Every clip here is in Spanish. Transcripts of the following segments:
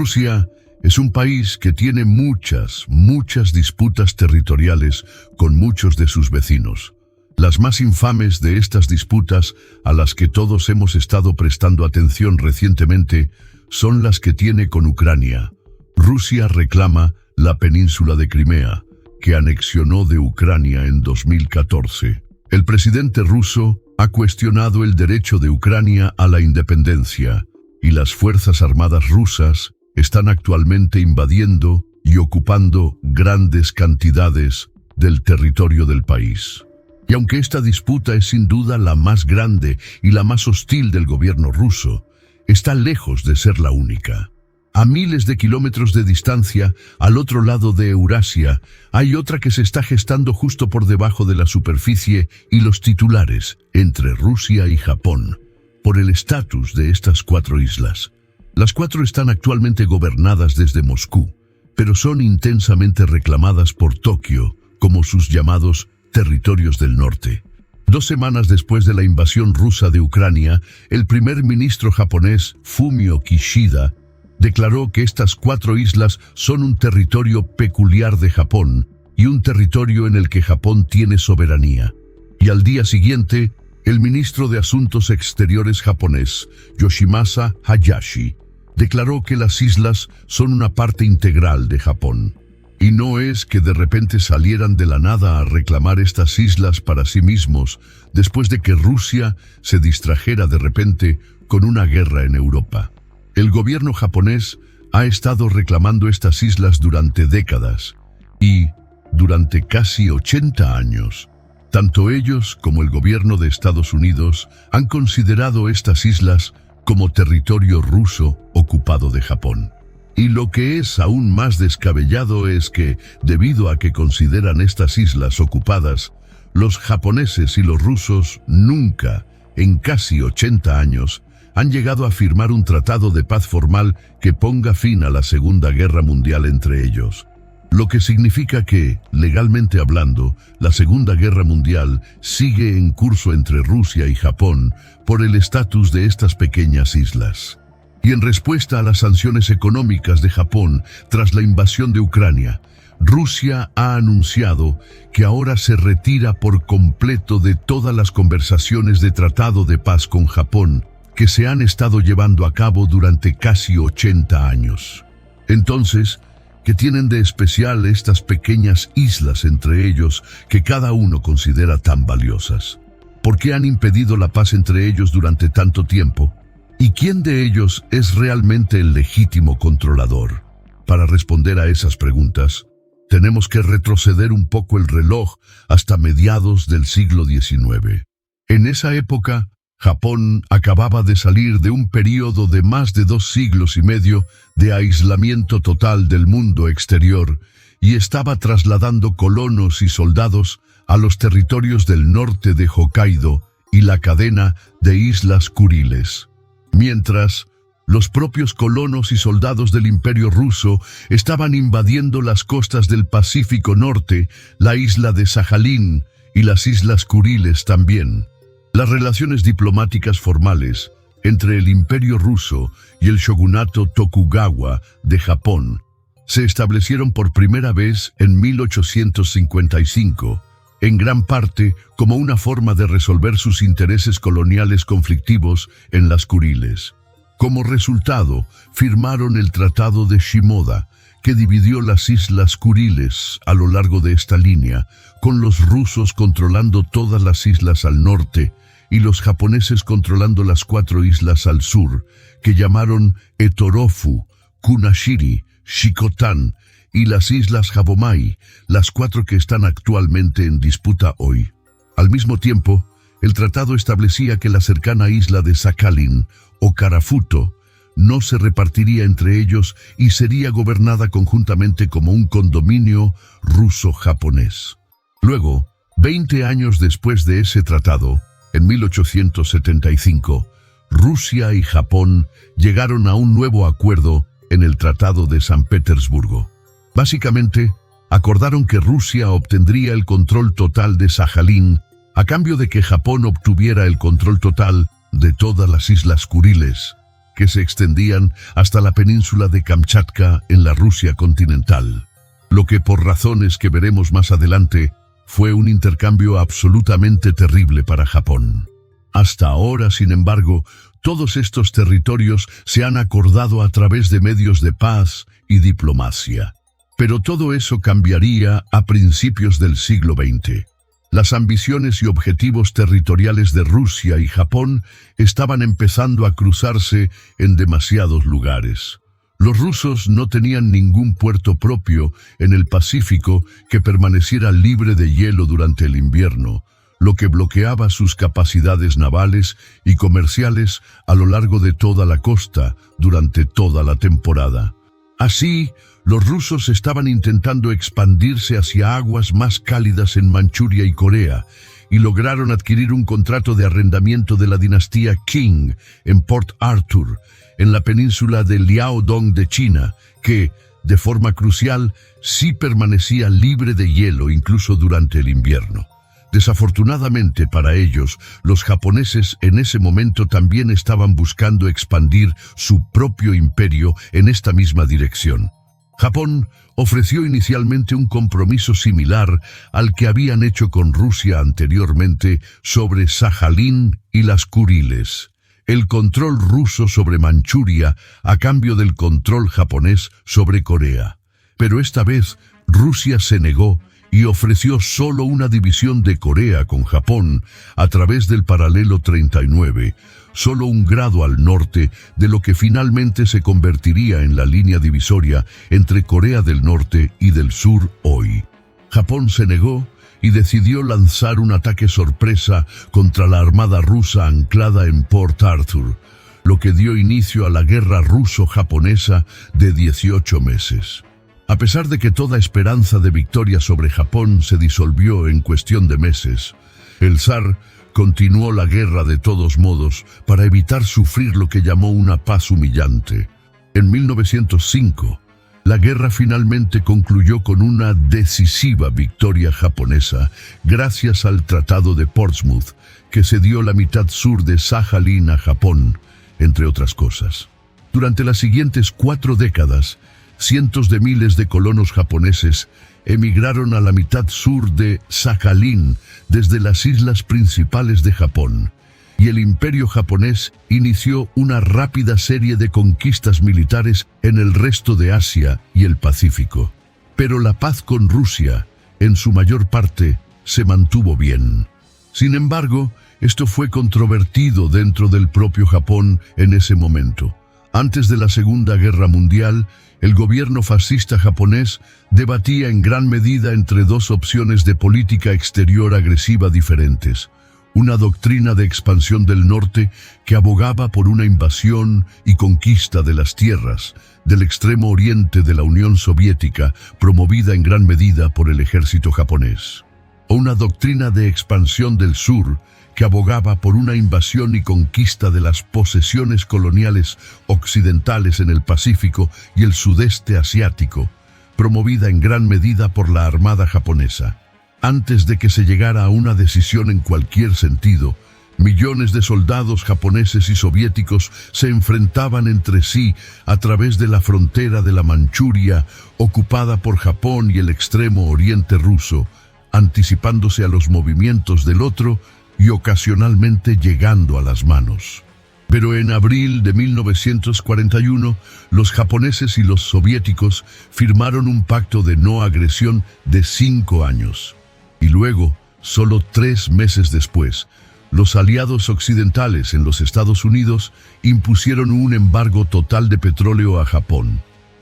Rusia es un país que tiene muchas disputas territoriales con muchos de sus vecinos. Las más infames de estas disputas, a las que todos hemos estado prestando atención recientemente, son las que tiene con Ucrania. Rusia reclama la península de Crimea, que anexionó de Ucrania en 2014. El presidente ruso ha cuestionado el derecho de Ucrania a la independencia, y las fuerzas armadas rusas están actualmente invadiendo y ocupando grandes cantidades del territorio del país. Y aunque esta disputa es sin duda la más grande y la más hostil del gobierno ruso, está lejos de ser la única. A miles de kilómetros de distancia, al otro lado de Eurasia, hay otra que se está gestando justo por debajo de la superficie y los titulares, entre Rusia y Japón, por el estatus de estas 4 islas. Las 4 están actualmente gobernadas desde Moscú, pero son intensamente reclamadas por Tokio como sus llamados territorios del norte. 2 semanas después de la invasión rusa de Ucrania, el primer ministro japonés Fumio Kishida declaró que estas 4 islas son un territorio peculiar de Japón y un territorio en el que Japón tiene soberanía. Y al día siguiente, el ministro de Asuntos Exteriores japonés, Yoshimasa Hayashi, declaró que las islas son una parte integral de Japón. Y no es que de repente salieran de la nada a reclamar estas islas para sí mismos, después de que Rusia se distrajera de repente con una guerra en Europa. El gobierno japonés ha estado reclamando estas islas durante décadas y durante casi 80 años. Tanto ellos como el gobierno de Estados Unidos han considerado estas islas como territorio ruso ocupado de Japón. Y lo que es aún más descabellado es que, debido a que consideran estas islas ocupadas, los japoneses y los rusos nunca, en casi 80 años, han llegado a firmar un tratado de paz formal que ponga fin a la Segunda Guerra Mundial entre ellos. Lo que significa que, legalmente hablando, la Segunda Guerra Mundial sigue en curso entre Rusia y Japón por el estatus de estas pequeñas islas. Y en respuesta a las sanciones económicas de Japón tras la invasión de Ucrania, Rusia ha anunciado que ahora se retira por completo de todas las conversaciones de tratado de paz con Japón que se han estado llevando a cabo durante casi 80 años. Entonces, ¿qué tienen de especial estas pequeñas islas entre ellos que cada uno considera tan valiosas? ¿Por qué han impedido la paz entre ellos durante tanto tiempo? ¿Y quién de ellos es realmente el legítimo controlador? Para responder a esas preguntas, tenemos que retroceder un poco el reloj hasta mediados del siglo XIX. En esa época, Japón acababa de salir de un período de más de 2 siglos y medio de aislamiento total del mundo exterior y estaba trasladando colonos y soldados a los territorios del norte de Hokkaido y la cadena de islas Kuriles. Mientras, los propios colonos y soldados del Imperio ruso estaban invadiendo las costas del Pacífico Norte, la isla de Sajalín y las islas Kuriles también. Las relaciones diplomáticas formales entre el Imperio ruso y el shogunato Tokugawa de Japón se establecieron por primera vez en 1855, en gran parte como una forma de resolver sus intereses coloniales conflictivos en las Kuriles. Como resultado, firmaron el Tratado de Shimoda, que dividió las islas Kuriles a lo largo de esta línea, con los rusos controlando todas las islas al norte y los japoneses controlando las 4 islas al sur, que llamaron Etorofu, Kunashiri, Shikotan y las islas Habomai, las 4 que están actualmente en disputa hoy. Al mismo tiempo, el tratado establecía que la cercana isla de Sakhalin, o Karafuto, no se repartiría entre ellos y sería gobernada conjuntamente como un condominio ruso-japonés. Luego, 20 años después de ese tratado, en 1875, Rusia y Japón llegaron a un nuevo acuerdo en el Tratado de San Petersburgo. Básicamente, acordaron que Rusia obtendría el control total de Sajalín a cambio de que Japón obtuviera el control total de todas las islas Kuriles. que se extendían hasta la península de Kamchatka en la Rusia continental. Lo que, por razones que veremos más adelante, fue un intercambio absolutamente terrible para Japón. Hasta ahora, sin embargo, todos estos territorios se han acordado a través de medios de paz y diplomacia. Pero todo eso cambiaría a principios del siglo XX. Las ambiciones y objetivos territoriales de Rusia y Japón estaban empezando a cruzarse en demasiados lugares. Los rusos no tenían ningún puerto propio en el Pacífico que permaneciera libre de hielo durante el invierno, lo que bloqueaba sus capacidades navales y comerciales a lo largo de toda la costa durante toda la temporada. Así, los rusos estaban intentando expandirse hacia aguas más cálidas en Manchuria y Corea, y lograron adquirir un contrato de arrendamiento de la dinastía Qing en Port Arthur, en la península de Liaodong de China, que, de forma crucial, sí permanecía libre de hielo incluso durante el invierno. Desafortunadamente para ellos, los japoneses en ese momento también estaban buscando expandir su propio imperio en esta misma dirección. Japón ofreció inicialmente un compromiso similar al que habían hecho con Rusia anteriormente sobre Sajalín y las Kuriles, el control ruso sobre Manchuria a cambio del control japonés sobre Corea. Pero esta vez Rusia se negó y ofreció solo una división de Corea con Japón a través del paralelo 39, solo un grado al norte de lo que finalmente se convertiría en la línea divisoria entre Corea del Norte y del Sur hoy. Japón se negó y decidió lanzar un ataque sorpresa contra la armada rusa anclada en Port Arthur, lo que dio inicio a la guerra ruso-japonesa de 18 meses. A pesar de que toda esperanza de victoria sobre Japón se disolvió en cuestión de meses, el zar continuó la guerra de todos modos para evitar sufrir lo que llamó una paz humillante. En 1905, la guerra finalmente concluyó con una decisiva victoria japonesa gracias al Tratado de Portsmouth, que cedió la mitad sur de Sajalín a Japón, entre otras cosas. Durante las siguientes 4 décadas, cientos de miles de colonos japoneses emigraron a la mitad sur de Sakhalín desde las islas principales de Japón, y el imperio japonés inició una rápida serie de conquistas militares en el resto de Asia y el Pacífico. Pero la paz con Rusia, en su mayor parte, se mantuvo bien. Sin embargo, esto fue controvertido dentro del propio Japón en ese momento. Antes de la Segunda Guerra Mundial, el gobierno fascista japonés debatía en gran medida entre 2 opciones de política exterior agresiva diferentes. Una doctrina de expansión del norte que abogaba por una invasión y conquista de las tierras del extremo oriente de la Unión Soviética, promovida en gran medida por el ejército japonés. O una doctrina de expansión del sur que abogaba por una invasión y conquista de las posesiones coloniales occidentales en el Pacífico y el sudeste asiático, promovida en gran medida por la Armada japonesa. Antes de que se llegara a una decisión en cualquier sentido, millones de soldados japoneses y soviéticos se enfrentaban entre sí a través de la frontera de la Manchuria, ocupada por Japón y el extremo oriente ruso, anticipándose a los movimientos del otro y ocasionalmente llegando a las manos. Pero en abril de 1941, los japoneses y los soviéticos firmaron un pacto de no agresión de 5 años. Y luego, solo 3 meses después, los aliados occidentales en los Estados Unidos impusieron un embargo total de petróleo a Japón.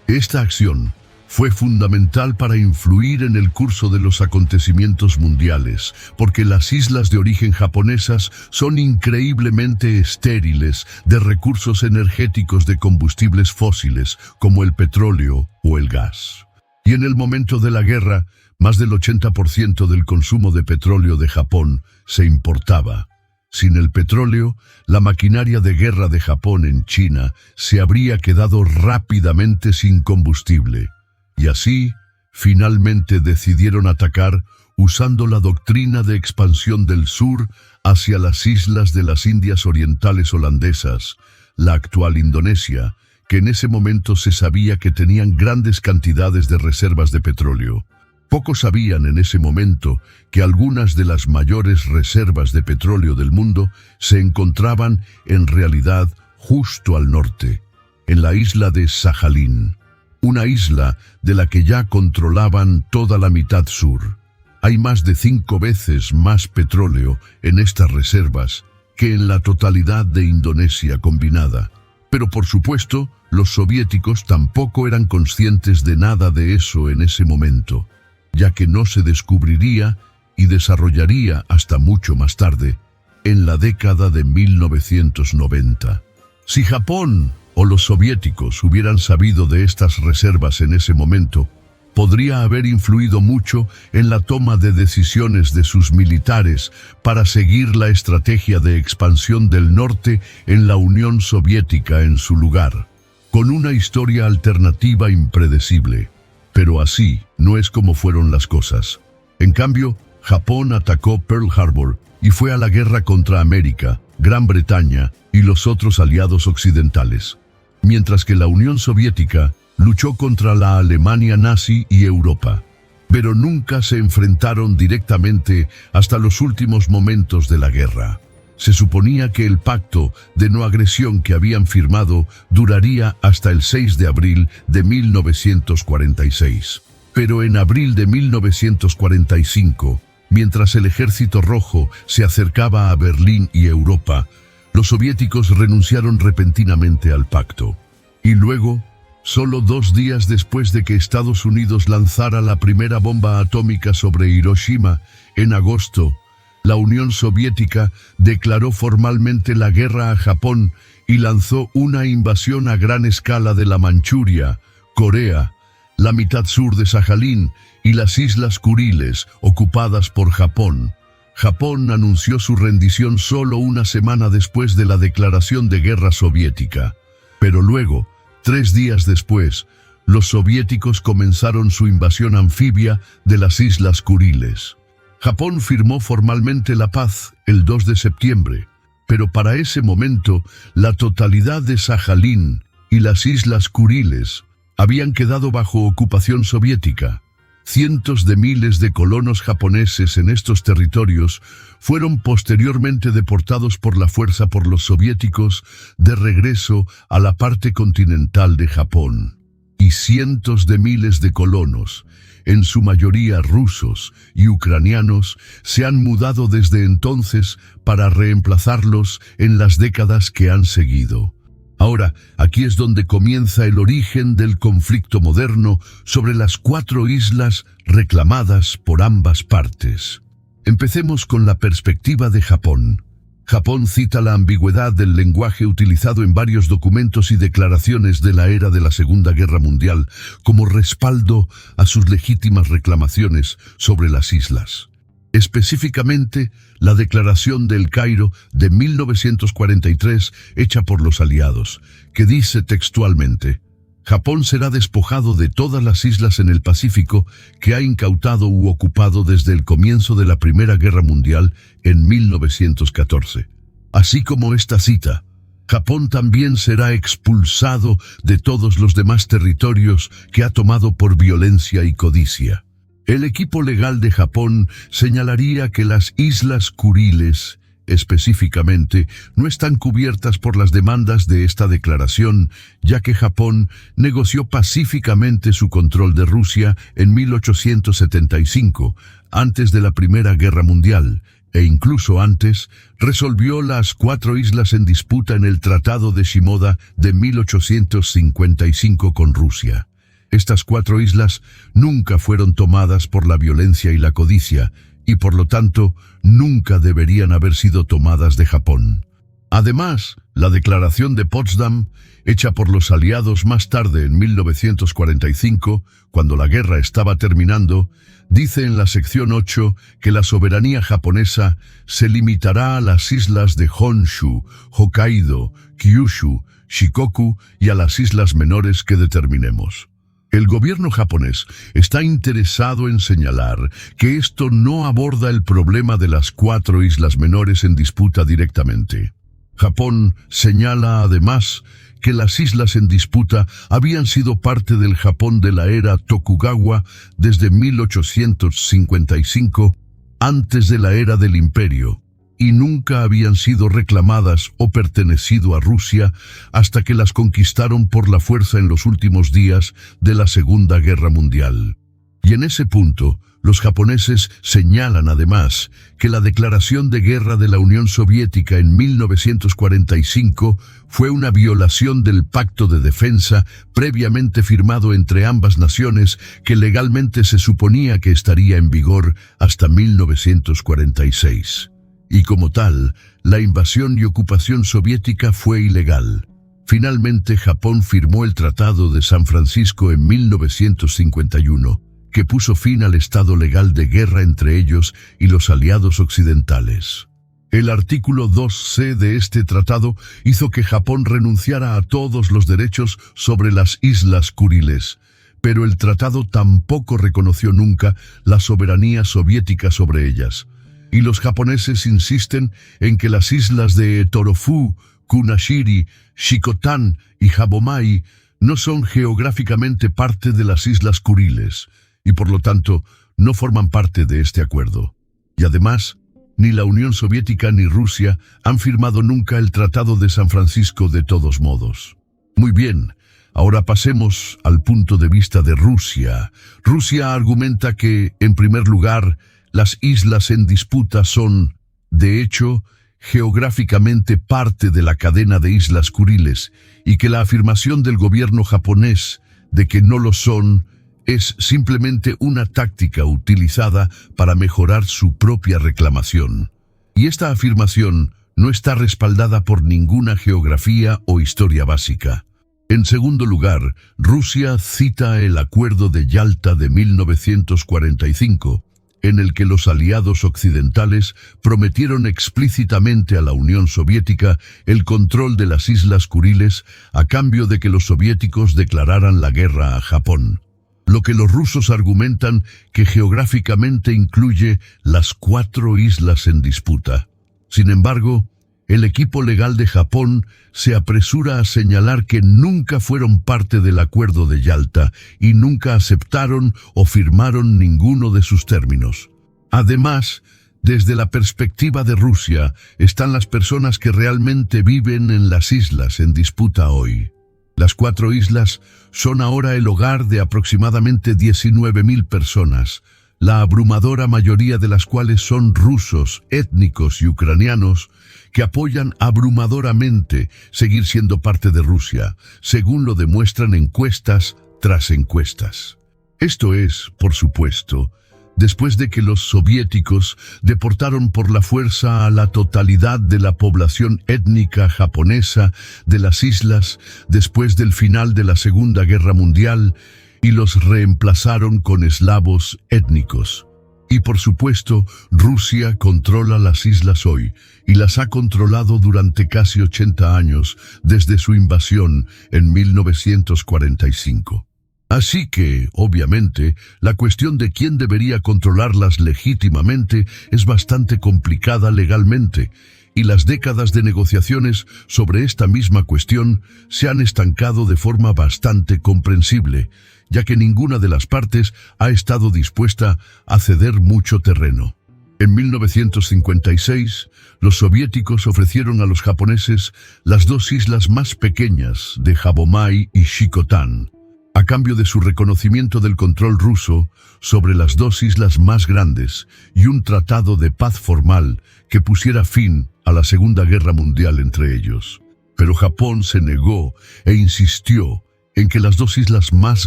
Esta acción fue fundamental para influir en el curso de los acontecimientos mundiales, porque las islas de origen japonesas son increíblemente estériles de recursos energéticos de combustibles fósiles, como el petróleo o el gas. Y en el momento de la guerra, más del 80% del consumo de petróleo de Japón se importaba. Sin el petróleo, la maquinaria de guerra de Japón en China se habría quedado rápidamente sin combustible. Y así, finalmente decidieron atacar usando la doctrina de expansión del sur hacia las islas de las Indias Orientales holandesas, la actual Indonesia, que en ese momento se sabía que tenían grandes cantidades de reservas de petróleo. Pocos sabían en ese momento que algunas de las mayores reservas de petróleo del mundo se encontraban en realidad justo al norte, en la isla de Sajalín, una isla de la que ya controlaban toda la mitad sur. Hay más de 5 veces más petróleo en estas reservas que en la totalidad de Indonesia combinada. Pero por supuesto, los soviéticos tampoco eran conscientes de nada de eso en ese momento, ya que no se descubriría y desarrollaría hasta mucho más tarde, en la década de 1990. Si Japón o los soviéticos hubieran sabido de estas reservas en ese momento, podría haber influido mucho en la toma de decisiones de sus militares para seguir la estrategia de expansión del norte en la Unión Soviética en su lugar, con una historia alternativa impredecible. Pero así no es como fueron las cosas. En cambio, Japón atacó Pearl Harbor y fue a la guerra contra América, Gran Bretaña y los otros aliados occidentales, mientras que la Unión Soviética luchó contra la Alemania nazi y Europa. Pero nunca se enfrentaron directamente hasta los últimos momentos de la guerra. Se suponía que el pacto de no agresión que habían firmado duraría hasta el 6 de abril de 1946. Pero en abril de 1945, mientras el Ejército Rojo se acercaba a Berlín y Europa, los soviéticos renunciaron repentinamente al pacto. Y luego, solo 2 días después de que Estados Unidos lanzara la primera bomba atómica sobre Hiroshima, en agosto, la Unión Soviética declaró formalmente la guerra a Japón y lanzó una invasión a gran escala de la Manchuria, Corea, la mitad sur de Sajalín y las Islas Kuriles, ocupadas por Japón. Japón anunció su rendición solo una semana después de la declaración de guerra soviética. Pero luego, 3 días después, los soviéticos comenzaron su invasión anfibia de las Islas Kuriles. Japón firmó formalmente la paz el 2 de septiembre, pero para ese momento la totalidad de Sajalín y las Islas Kuriles habían quedado bajo ocupación soviética. Cientos de miles de colonos japoneses en estos territorios fueron posteriormente deportados por la fuerza por los soviéticos de regreso a la parte continental de Japón. Y cientos de miles de colonos, en su mayoría rusos y ucranianos, se han mudado desde entonces para reemplazarlos en las décadas que han seguido. Ahora, aquí es donde comienza el origen del conflicto moderno sobre las 4 islas reclamadas por ambas partes. Empecemos con la perspectiva de Japón. Japón cita la ambigüedad del lenguaje utilizado en varios documentos y declaraciones de la era de la Segunda Guerra Mundial como respaldo a sus legítimas reclamaciones sobre las islas. Específicamente, la Declaración del Cairo de 1943 hecha por los aliados, que dice textualmente: Japón será despojado de todas las islas en el Pacífico que ha incautado u ocupado desde el comienzo de la Primera Guerra Mundial en 1914. Así como esta cita, Japón también será expulsado de todos los demás territorios que ha tomado por violencia y codicia. El equipo legal de Japón señalaría que las Islas Kuriles, específicamente, no están cubiertas por las demandas de esta declaración, ya que Japón negoció pacíficamente su control de Rusia en 1875, antes de la Primera Guerra Mundial, e incluso antes, resolvió las 4 islas en disputa en el Tratado de Shimoda de 1855 con Rusia. Estas 4 islas nunca fueron tomadas por la violencia y la codicia, y por lo tanto nunca deberían haber sido tomadas de Japón. Además, la Declaración de Potsdam, hecha por los aliados más tarde en 1945, cuando la guerra estaba terminando, dice en la sección 8 que la soberanía japonesa se limitará a las islas de Honshu, Hokkaido, Kyushu, Shikoku y a las islas menores que determinemos. El gobierno japonés está interesado en señalar que esto no aborda el problema de las 4 islas menores en disputa directamente. Japón señala además que las islas en disputa habían sido parte del Japón de la era Tokugawa desde 1855, antes de la era del Imperio, y nunca habían sido reclamadas o pertenecido a Rusia hasta que las conquistaron por la fuerza en los últimos días de la Segunda Guerra Mundial. Y en ese punto, los japoneses señalan además que la declaración de guerra de la Unión Soviética en 1945 fue una violación del pacto de defensa previamente firmado entre ambas naciones que legalmente se suponía que estaría en vigor hasta 1946. Y como tal, la invasión y ocupación soviética fue ilegal. Finalmente, Japón firmó el Tratado de San Francisco en 1951, que puso fin al estado legal de guerra entre ellos y los aliados occidentales. El artículo 2C de este tratado hizo que Japón renunciara a todos los derechos sobre las Islas Kuriles, pero el tratado tampoco reconoció nunca la soberanía soviética sobre ellas. Y los japoneses insisten en que las islas de Torofu, Kunashiri, Shikotan y Habomai no son geográficamente parte de las Islas Kuriles, y por lo tanto no forman parte de este acuerdo. Y además, ni la Unión Soviética ni Rusia han firmado nunca el Tratado de San Francisco de todos modos. Muy bien, ahora pasemos al punto de vista de Rusia. Rusia argumenta que, en primer lugar, las islas en disputa son, de hecho, geográficamente parte de la cadena de Islas Kuriles y que la afirmación del gobierno japonés de que no lo son es simplemente una táctica utilizada para mejorar su propia reclamación. Y esta afirmación no está respaldada por ninguna geografía o historia básica. En segundo lugar, Rusia cita el Acuerdo de Yalta de 1945, en el que los aliados occidentales prometieron explícitamente a la Unión Soviética el control de las Islas Kuriles a cambio de que los soviéticos declararan la guerra a Japón. Lo que los rusos argumentan que geográficamente incluye las 4 islas en disputa. Sin embargo, el equipo legal de Japón se apresura a señalar que nunca fueron parte del Acuerdo de Yalta y nunca aceptaron o firmaron ninguno de sus términos. Además, desde la perspectiva de Rusia, están las personas que realmente viven en las islas en disputa hoy. Las 4 islas son ahora el hogar de aproximadamente 19.000 personas, la abrumadora mayoría de las cuales son rusos, étnicos y ucranianos, que apoyan abrumadoramente seguir siendo parte de Rusia, según lo demuestran encuestas tras encuestas. Esto es, por supuesto, después de que los soviéticos deportaron por la fuerza a la totalidad de la población étnica japonesa de las islas después del final de la Segunda Guerra Mundial y los reemplazaron con eslavos étnicos. Y por supuesto, Rusia controla las islas hoy y las ha controlado durante casi 80 años desde su invasión en 1945. Así que, obviamente, la cuestión de quién debería controlarlas legítimamente es bastante complicada legalmente, y las décadas de negociaciones sobre esta misma cuestión se han estancado de forma bastante comprensible, ya que ninguna de las partes ha estado dispuesta a ceder mucho terreno. En 1956, los soviéticos ofrecieron a los japoneses las 2 islas más pequeñas de Habomai y Shikotan, a cambio de su reconocimiento del control ruso sobre las 2 islas más grandes y un tratado de paz formal que pusiera fin a la Segunda Guerra Mundial entre ellos. Pero Japón se negó e insistió en que las 2 islas más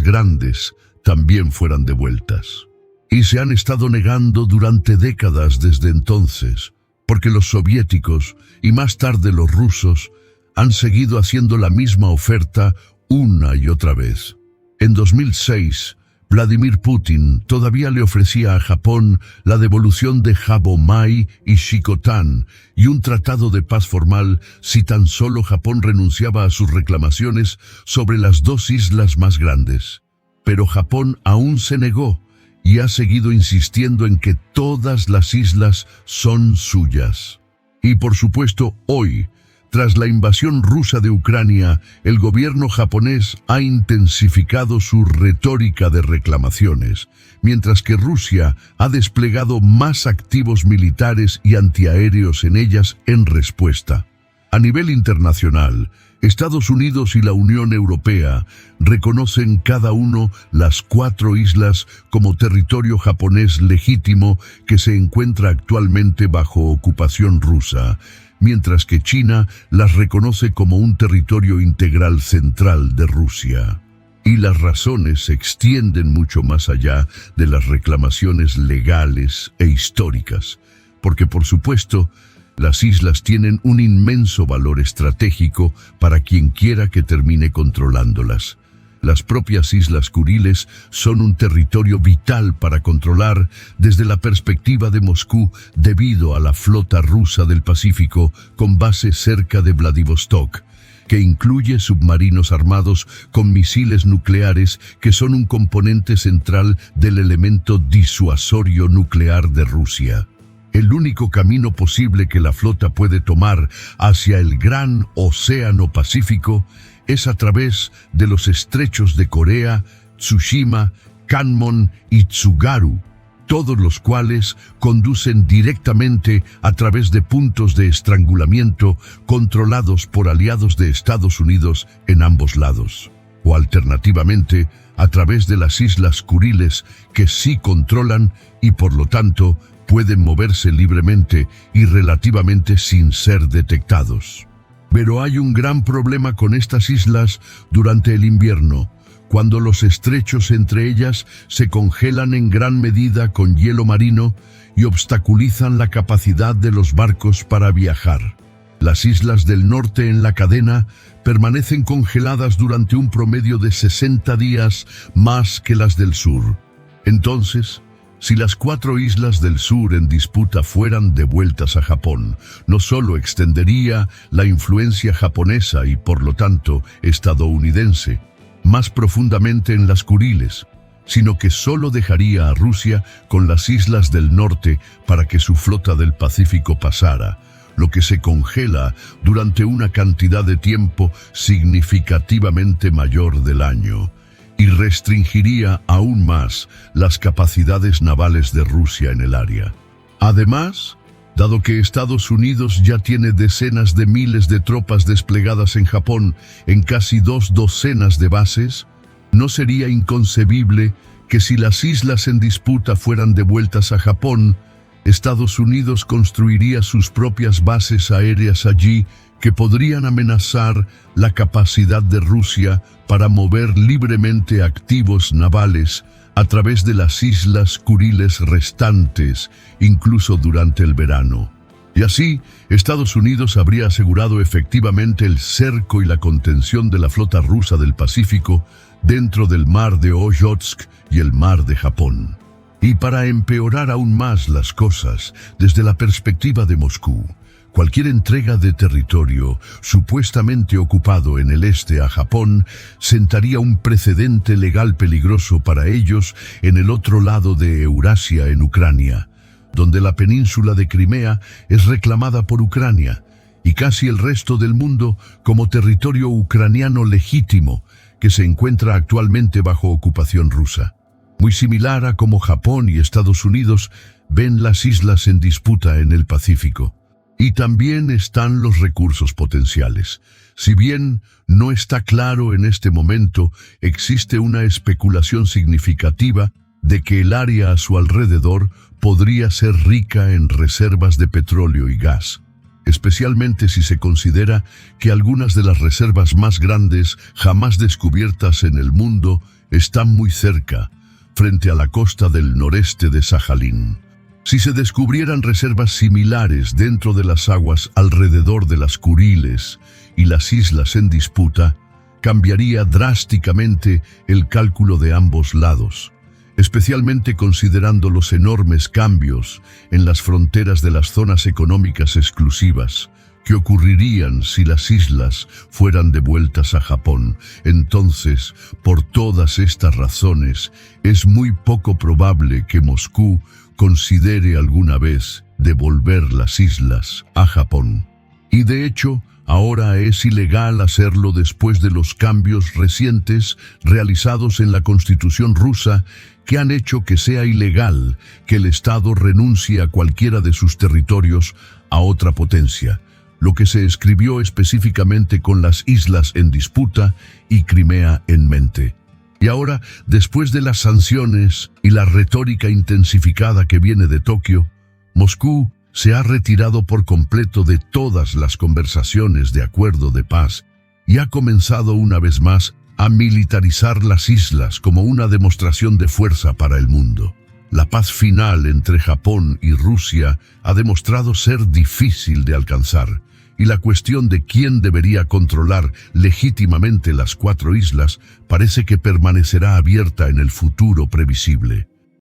grandes también fueran devueltas. Y se han estado negando durante décadas desde entonces, porque los soviéticos y más tarde los rusos han seguido haciendo la misma oferta una y otra vez. En 2006, Vladimir Putin todavía le ofrecía a Japón la devolución de Habomai y Shikotan y un tratado de paz formal si tan solo Japón renunciaba a sus reclamaciones sobre las 2 islas más grandes. Pero Japón aún se negó y ha seguido insistiendo en que todas las islas son suyas. Y por supuesto, hoy, Tras la invasión rusa de Ucrania, el gobierno japonés ha intensificado su retórica de reclamaciones, mientras que Rusia ha desplegado más activos militares y antiaéreos en ellas en respuesta. A nivel internacional, Estados Unidos y la Unión Europea reconocen cada uno las 4 islas como territorio japonés legítimo que se encuentra actualmente bajo ocupación rusa, mientras que China las reconoce como un territorio integral central de Rusia. Y las razones se extienden mucho más allá de las reclamaciones legales e históricas, porque por supuesto, las islas tienen un inmenso valor estratégico para quien quiera que termine controlándolas. Las propias Islas Kuriles son un territorio vital para controlar desde la perspectiva de Moscú debido a la flota rusa del Pacífico con base cerca de Vladivostok, que incluye submarinos armados con misiles nucleares que son un componente central del elemento disuasorio nuclear de Rusia. El único camino posible que la flota puede tomar hacia el gran océano Pacífico es a través de los estrechos de Corea, Tsushima, Kanmon y Tsugaru, todos los cuales conducen directamente a través de puntos de estrangulamiento controlados por aliados de Estados Unidos en ambos lados, o alternativamente a través de las Islas Kuriles que sí controlan y por lo tanto pueden moverse libremente y relativamente sin ser detectados. Pero hay un gran problema con estas islas durante el invierno, cuando los estrechos entre ellas se congelan en gran medida con hielo marino y obstaculizan la capacidad de los barcos para viajar. Las islas del norte en la cadena permanecen congeladas durante un promedio de 60 días más que las del sur. Entonces, si las 4 islas del sur en disputa fueran devueltas a Japón, no solo extendería la influencia japonesa y por lo tanto estadounidense más profundamente en las Kuriles, sino que solo dejaría a Rusia con las islas del norte para que su flota del Pacífico pasara, lo que se congela durante una cantidad de tiempo significativamente mayor del año, y restringiría aún más las capacidades navales de Rusia en el área. Además, dado que Estados Unidos ya tiene decenas de miles de tropas desplegadas en Japón en casi 2 docenas de bases, no sería inconcebible que si las islas en disputa fueran devueltas a Japón, Estados Unidos construiría sus propias bases aéreas allí que podrían amenazar la capacidad de Rusia para mover libremente activos navales a través de las Islas Kuriles restantes, incluso durante el verano. Y así, Estados Unidos habría asegurado efectivamente el cerco y la contención de la flota rusa del Pacífico dentro del mar de Ojotsk y el mar de Japón. Y para empeorar aún más las cosas, desde la perspectiva de Moscú, cualquier entrega de territorio supuestamente ocupado en el este a Japón sentaría un precedente legal peligroso para ellos en el otro lado de Eurasia, en Ucrania, donde la península de Crimea es reclamada por Ucrania y casi el resto del mundo como territorio ucraniano legítimo que se encuentra actualmente bajo ocupación rusa. Muy similar a cómo Japón y Estados Unidos ven las islas en disputa en el Pacífico. Y también están los recursos potenciales. Si bien no está claro en este momento, existe una especulación significativa de que el área a su alrededor podría ser rica en reservas de petróleo y gas, especialmente si se considera que algunas de las reservas más grandes jamás descubiertas en el mundo están muy cerca, frente a la costa del noreste de Sajalín. Si se descubrieran reservas similares dentro de las aguas alrededor de las Kuriles y las islas en disputa, cambiaría drásticamente el cálculo de ambos lados, especialmente considerando los enormes cambios en las fronteras de las zonas económicas exclusivas que ocurrirían si las islas fueran devueltas a Japón. Entonces, por todas estas razones, es muy poco probable que Moscú considere alguna vez devolver las islas a Japón. Y de hecho, Ahora es ilegal hacerlo después de los cambios recientes realizados en la Constitución rusa que han hecho que sea ilegal que el Estado renuncie a cualquiera de sus territorios a otra potencia, lo que se escribió específicamente con las islas en disputa y Crimea en mente. Y ahora, después de las sanciones y la retórica intensificada que viene de Tokio, Moscú se ha retirado por completo de todas las conversaciones de acuerdo de paz y ha comenzado una vez más a militarizar las islas como una demostración de fuerza para el mundo. La paz final entre Japón y Rusia ha demostrado ser difícil de alcanzar, y la cuestión de quién debería controlar legítimamente las 4 islas parece que permanecerá abierta en el futuro previsible.